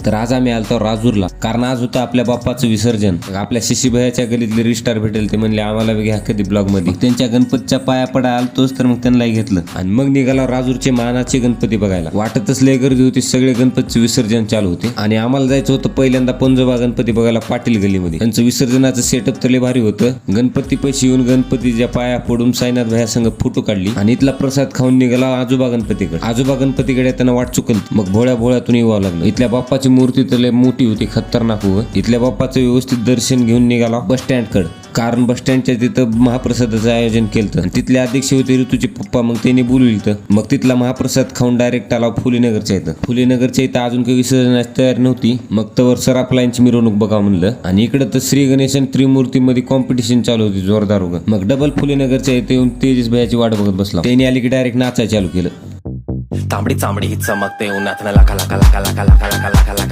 तर आज आम्ही आलतो राजूरला, कारण आज होतं आपल्या बाप्पाचं विसर्जन. आपल्या शिशीभयाच्या गलीतले रिस्टार भेटेल ते म्हणले आम्हाला घ्या कधी ब्लॉग मध्ये. त्यांच्या गणपतीच्या पाया पडा आलतोच तर मग त्यांनाही घेतलं आणि मग निघाला राजूरचे मानाचे गणपती बघायला. वाटतच लय गर्दी होती, सगळे गणपतीचे विसर्जन चालू होते आणि आम्हाला जायचं होतं पहिल्यांदा पंजोबा गणपती बघायला पाटील गलीमध्ये. त्यांचं विसर्जनाचं सेटअप तर लय भारी होतं. गणपती पैसे येऊन गणपतीच्या पाया पडून साईनाथ भया संग फोटो काढली आणि इथला प्रसाद खाऊन निघाला आजोबा गणपतीकडे. आजोबा गणपतीकडे येताना वाट चुकल, मग भोळ्या भोळ्यातून यावं लागलं. इथल्या बाप्पाची मूर्ती तर लय मोठी होती, खतरनाक हो. इथल्या बाप्पाचं व्यवस्थित दर्शन घेऊन निघाला बस स्टँड कडे, कारण बस स्टँडच्या तिथं महाप्रसादाचं आयोजन केलं. तिथले अध्यक्ष होते ऋतूचे पप्पा, मग त्यांनी बोलविलं. मग तिथला महाप्रसाद खाऊन डायरेक्ट आला फुलेनगरच्या इथं. फुलेनगरच्या इथं अजून काही विसर्जनाची तयारी नव्हती, मग तवर सराफ लाईनची मिरवणूक बघावं म्हणलं. आणि इकडे तर श्री गणेश आणि त्रिमूर्तीमध्ये कॉम्पिटिशन चालू होती जोरदार होतं. मग डबल फुलेनगरच्या इथे येऊन तेजस भयाची वाट बघत बसला. त्यांनी आली की डायरेक्ट नाचायला चालू केलं. तांबडी चांबडी ही चमकते उन्हात लाखा लाखा लाखा लाखा लाखा लाखा लाखा